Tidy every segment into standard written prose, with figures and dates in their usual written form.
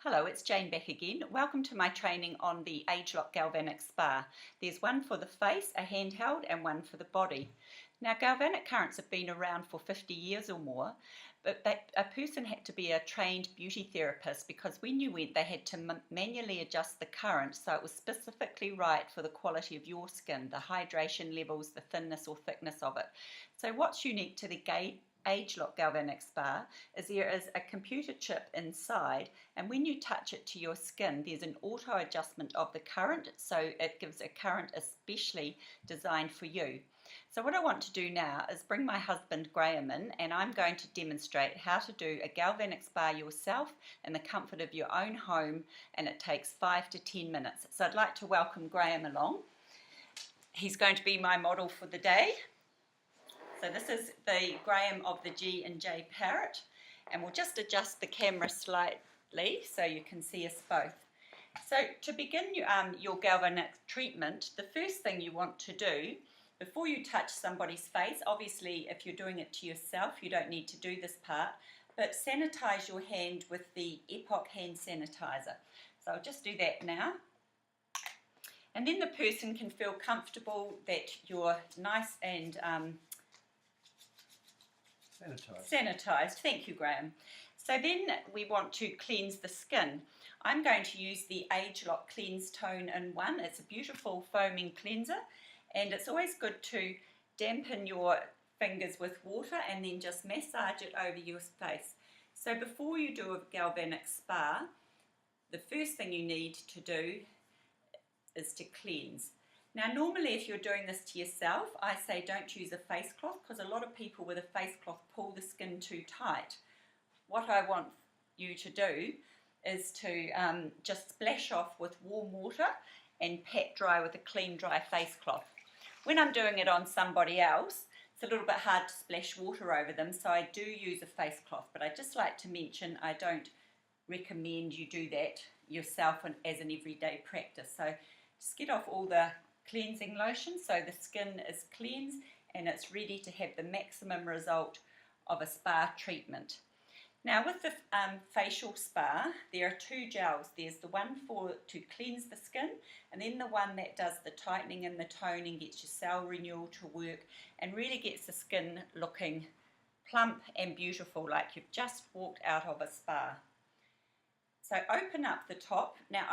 Hello, it's Jane back again. Welcome to my training on the Age-Lock Galvanic Spa. There's one for the face, a handheld, and one for the body. Now, galvanic currents have been around for 50 years or more, but a person had to be a trained beauty therapist because when you went, they had to manually adjust the current so it was specifically right for the quality of your skin, the hydration levels, the thinness or thickness of it. So what's unique to the Age-Lock Galvanic Spa is there is a computer chip inside, and when you touch it to your skin there's an auto adjustment of the current, so it gives a current especially designed for you. So what I want to do now is bring my husband Graham in, and I'm going to demonstrate how to do a galvanic spa yourself in the comfort of your own home, and it takes 5 to 10 minutes. So I'd like to welcome Graham along. He's going to be my model for the day. So this is the Graham of the G&J Parrot, and we'll just adjust the camera slightly so you can see us both. So to begin your galvanic treatment, the first thing you want to do before you touch somebody's face, obviously if you're doing it to yourself you don't need to do this part, but sanitize your hand with the Epoch hand sanitizer. So I'll just do that now. And then the person can feel comfortable that you're nice and sanitized. Thank you, Graham. So then we want to cleanse the skin. I'm going to use the Age-Lock Cleanse Tone in 1. It's a beautiful foaming cleanser, and it's always good to dampen your fingers with water and then just massage it over your face. So before you do a galvanic spa, the first thing you need to do is to cleanse. Now normally if you're doing this to yourself, I say don't use a face cloth, because a lot of people with a face cloth pull the skin too tight. What I want you to do is to just splash off with warm water and pat dry with a clean dry face cloth. When I'm doing it on somebody else, it's a little bit hard to splash water over them, so I do use a face cloth, but I just like to mention I don't recommend you do that yourself as an everyday practice. So just get off all the cleansing lotion so the skin is cleansed and it's ready to have the maximum result of a spa treatment. Now with the facial spa, there are 2 gels. There's the one to cleanse the skin, and then the one that does the tightening and the toning, gets your cell renewal to work and really gets the skin looking plump and beautiful like you've just walked out of a spa. So open up the top. Now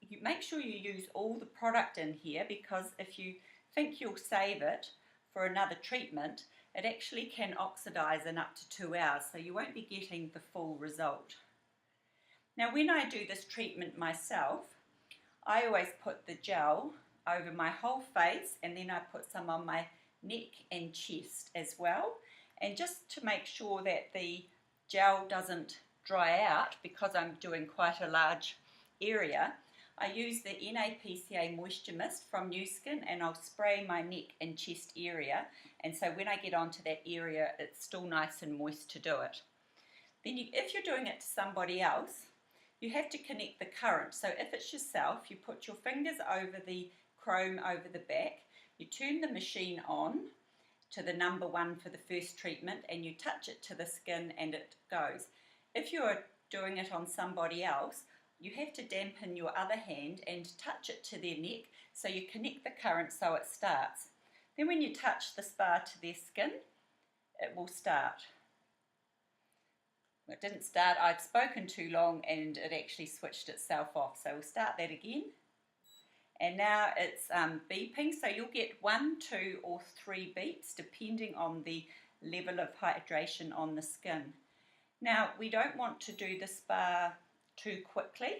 you make sure you use all the product in here, because if you think you'll save it for another treatment, it actually can oxidize in up to 2 hours, so you won't be getting the full result. Now when I do this treatment myself, I always put the gel over my whole face, and then I put some on my neck and chest as well, and just to make sure that the gel doesn't dry out, because I'm doing quite a large area, I use the NAPCA Moisture Mist from New Skin, and I'll spray my neck and chest area, and so when I get onto that area it's still nice and moist to do it. Then if you're doing it to somebody else, you have to connect the current. So if it's yourself, you put your fingers over the chrome over the back, you turn the machine on to the number 1 for the first treatment, and you touch it to the skin and it goes. If you're doing it on somebody else, you have to dampen your other hand and touch it to their neck, so you connect the current so it starts. Then when you touch the spa to their skin, it will start. It didn't start, I'd spoken too long and it actually switched itself off. So we'll start that again. And now it's beeping, so you'll get 1, 2 or 3 beeps depending on the level of hydration on the skin. Now we don't want to do the spa too quickly,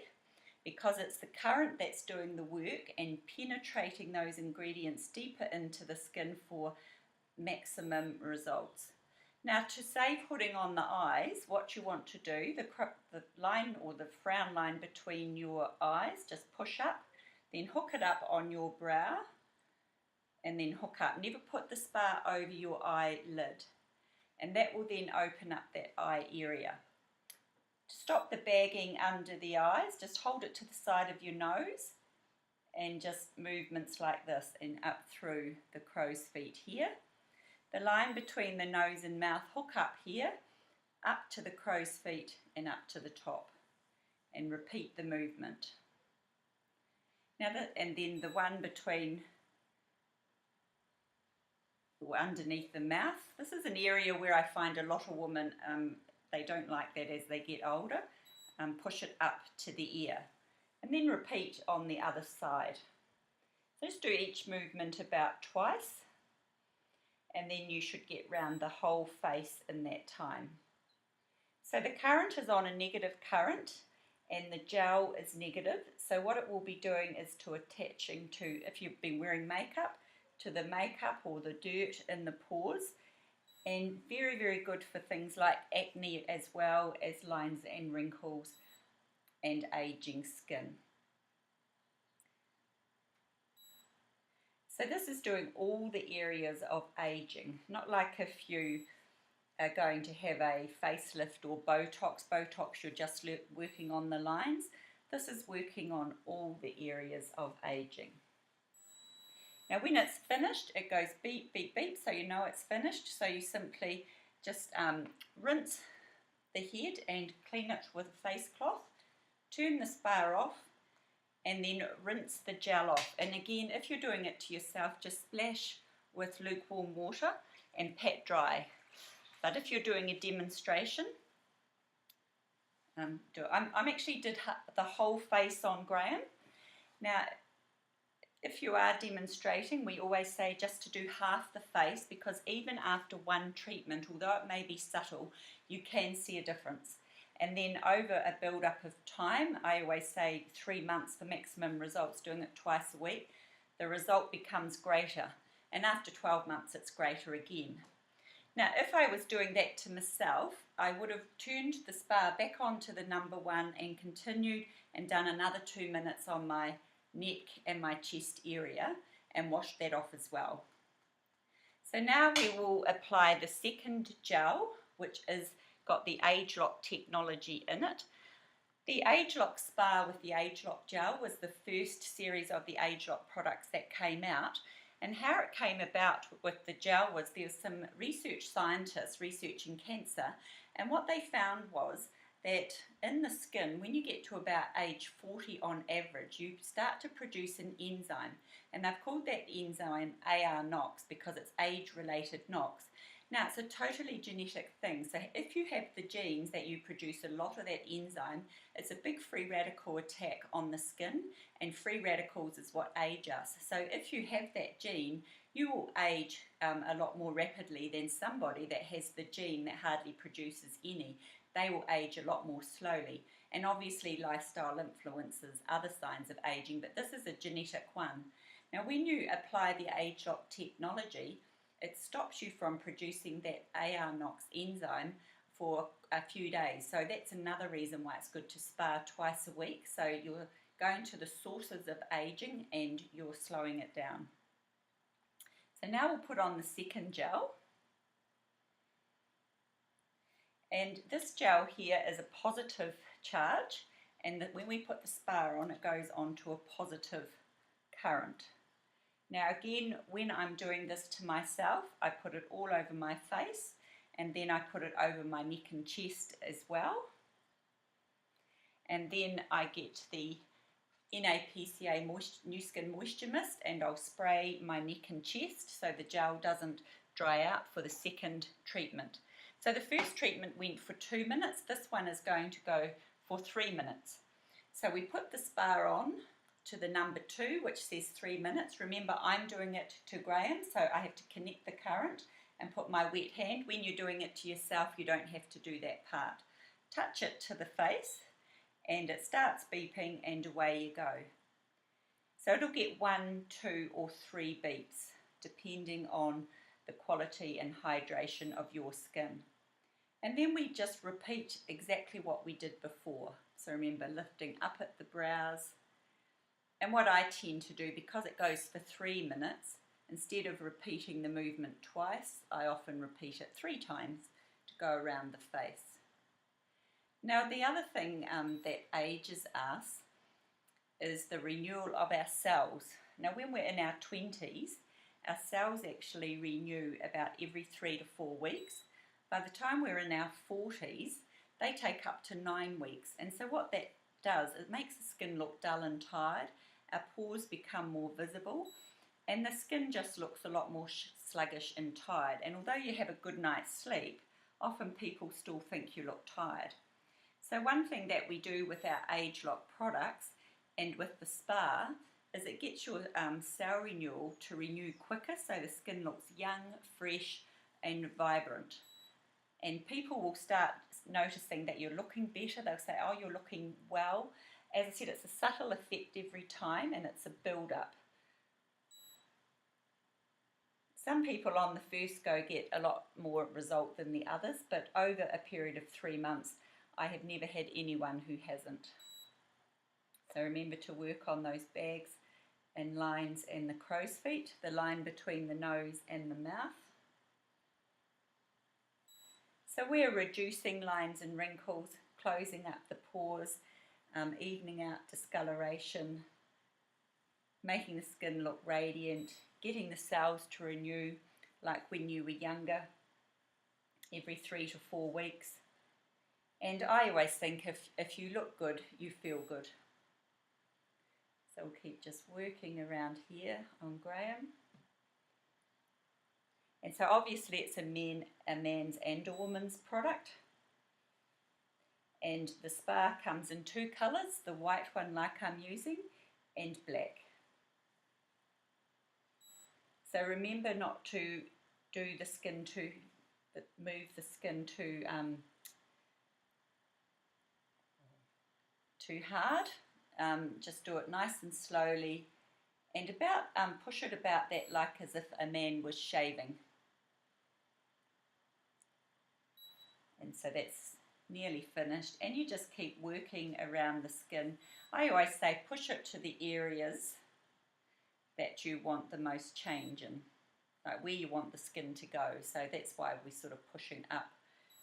because it's the current that's doing the work and penetrating those ingredients deeper into the skin for maximum results. Now to save putting on the eyes, what you want to do, the line or the frown line between your eyes, just push up, then hook it up on your brow and then hook up. Never put the spa over your eyelid, and that will then open up that eye area. To stop the bagging under the eyes, just hold it to the side of your nose and just movements like this and up through the crow's feet here. The line between the nose and mouth, hook up here, up to the crow's feet and up to the top. and repeat the movement. Now and then the one between or underneath the mouth. This is an area where I find a lot of women, they don't like that as they get older. Push it up to the ear. And then repeat on the other side. So just do each movement about twice, and then you should get round the whole face in that time. So the current is on a negative current, and the gel is negative. So what it will be doing is to attaching to, if you've been wearing makeup, to the makeup or the dirt in the pores, and very, very good for things like acne as well as lines and wrinkles and aging skin. So this is doing all the areas of aging, not like if you are going to have a facelift or Botox. Botox, you're just working on the lines. This is working on all the areas of aging. Now when it's finished, it goes beep, beep, beep, so you know it's finished. So you simply just rinse the head and clean it with a face cloth, turn the spa off, and then rinse the gel off. And again, if you're doing it to yourself, just splash with lukewarm water and pat dry. But if you're doing a demonstration, I'm actually did the whole face on Graham. Now, if you are demonstrating, we always say just to do half the face, because even after one treatment, although it may be subtle, you can see a difference. And then over a build-up of time, I always say 3 months for maximum results, doing it twice a week, the result becomes greater. And after 12 months, it's greater again. Now, if I was doing that to myself, I would have turned the spa back onto the number 1 and continued and done another 2 minutes on my neck and my chest area and washed that off as well. So now we will apply the second gel, which is got the Age Lock technology in it. The Age Lock Spa with the Age Lock gel was the first series of the Age Lock products that came out. And how it came about with the gel was there was some research scientists researching cancer, and what they found was that in the skin, when you get to about age 40 on average, you start to produce an enzyme, and they've called that enzyme AR-NOx because it's age-related NOx. Now, it's a totally genetic thing, so if you have the genes that you produce a lot of that enzyme, it's a big free radical attack on the skin, and free radicals is what age us. So if you have that gene, you will age a lot more rapidly than somebody that has the gene that hardly produces any. They will age a lot more slowly. And obviously lifestyle influences other signs of aging, but this is a genetic one. Now when you apply the Age Lock technology, it stops you from producing that AR-NOx enzyme for a few days. So that's another reason why it's good to spa twice a week. So you're going to the sources of aging and you're slowing it down. So now we'll put on the second gel. And this gel here is a positive charge, and that when we put the spa on, it goes on to a positive current. Now again, when I'm doing this to myself, I put it all over my face, and then I put it over my neck and chest as well. And then I get the NAPCA New Skin Moisture Mist, and I'll spray my neck and chest so the gel doesn't dry out for the second treatment. So the first treatment went for 2 minutes. This one is going to go for 3 minutes. So we put the spa on to the number 2, which says 3 minutes. Remember, I'm doing it to Graham, so I have to connect the current and put my wet hand. When you're doing it to yourself, you don't have to do that part. Touch it to the face, and it starts beeping, and away you go. So it'll get 1, 2, or 3 beeps, depending on the quality and hydration of your skin. And then we just repeat exactly what we did before. So remember, lifting up at the brows. And what I tend to do, because it goes for 3 minutes, instead of repeating the movement twice, I often repeat it 3 times to go around the face. Now the other thing that ages us is the renewal of our cells. Now when we're in our 20s, our cells actually renew about every 3 to 4 weeks. By the time we're in our 40s, they take up to 9 weeks. And so what that does, it makes the skin look dull and tired, our pores become more visible, and the skin just looks a lot more sluggish and tired. And although you have a good night's sleep, often people still think you look tired. So one thing that we do with our Age Lock products and with the spa is it gets your cell renewal to renew quicker, so the skin looks young, fresh and vibrant. And people will start noticing that you're looking better. They'll say, oh, you're looking well. As I said, it's a subtle effect every time, and it's a build-up. Some people on the first go get a lot more result than the others, but over a period of 3 months, I have never had anyone who hasn't. So remember to work on those bags and lines and the crow's feet, the line between the nose and the mouth. So we're reducing lines and wrinkles, closing up the pores, evening out discoloration, making the skin look radiant, getting the cells to renew like when you were younger, every 3 to 4 weeks. And I always think if you look good, you feel good. So we'll keep just working around here on Graham. And so obviously it's a man's and a woman's product. And the spa comes in 2 colours, the white one like I'm using and black. So remember not to do the skin move the skin too hard. Just do it nice and slowly, and push it about that like as if a man was shaving. And so that's nearly finished, and you just keep working around the skin. I always say push it to the areas that you want the most change in, like where you want the skin to go. So that's why we're sort of pushing up,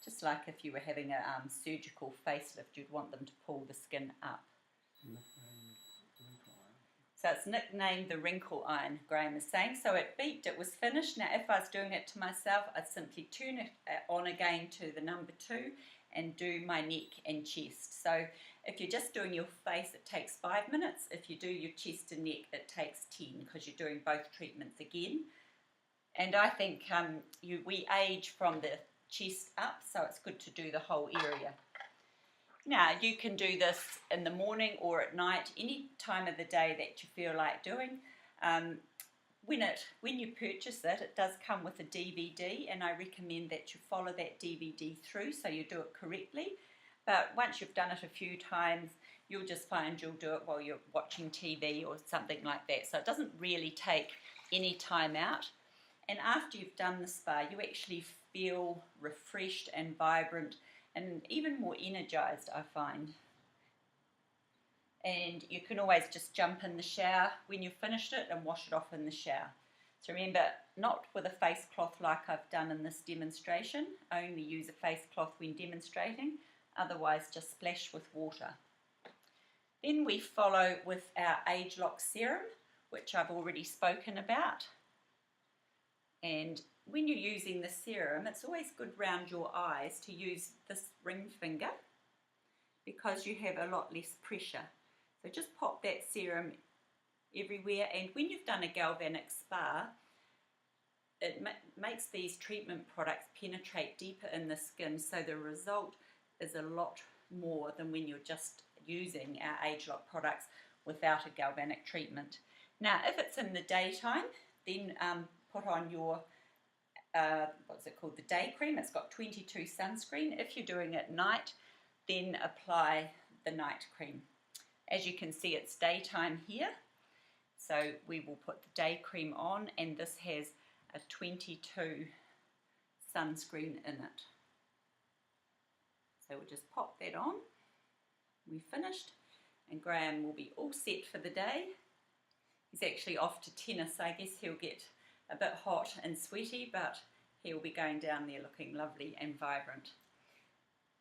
just like if you were having a surgical facelift, you'd want them to pull the skin up. So it's nicknamed the wrinkle iron, Graham is saying. So it beeped, it was finished. Now if I was doing it to myself, I'd simply turn it on again to the number 2 and do my neck and chest. So if you're just doing your face, it takes 5 minutes. If you do your chest and neck, it takes 10, because you're doing both treatments again. And I think we age from the chest up, so it's good to do the whole area. Now you can do this in the morning or at night, any time of the day that you feel like doing. When you purchase it, it does come with a DVD, and I recommend that you follow that DVD through so you do it correctly. But once you've done it a few times, you'll just find you'll do it while you're watching TV or something like that. So it doesn't really take any time out. And after you've done the spa, you actually feel refreshed and vibrant and even more energized, I find. And you can always just jump in the shower when you've finished it and wash it off in the shower. So remember, not with a face cloth like I've done in this demonstration. Only use a face cloth when demonstrating, otherwise just splash with water. Then we follow with our Age Lock serum, which I've already spoken about. And when you're using the serum, it's always good round your eyes to use this ring finger, because you have a lot less pressure. So just pop that serum everywhere, and when you've done a galvanic spa, it makes these treatment products penetrate deeper in the skin, so the result is a lot more than when you're just using our Age Lock products without a galvanic treatment. Now if it's in the daytime, then put on your what's it called, the day cream. It's got 22 sunscreen. If you're doing it at night, then apply the night cream. As you can see, it's daytime here, so we will put the day cream on, and this has a 22 sunscreen in it. So we'll just pop that on. We're finished, and Graham will be all set for the day. He's actually off to tennis. I guess he'll get a bit hot and sweaty, but he'll be going down there looking lovely and vibrant.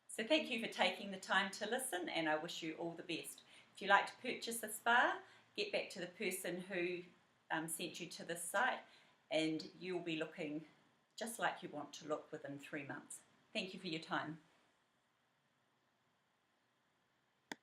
So thank you for taking the time to listen, and I wish you all the best. If you'd like to purchase a spa, get back to the person who sent you to this site, and you'll be looking just like you want to look within 3 months. Thank you for your time.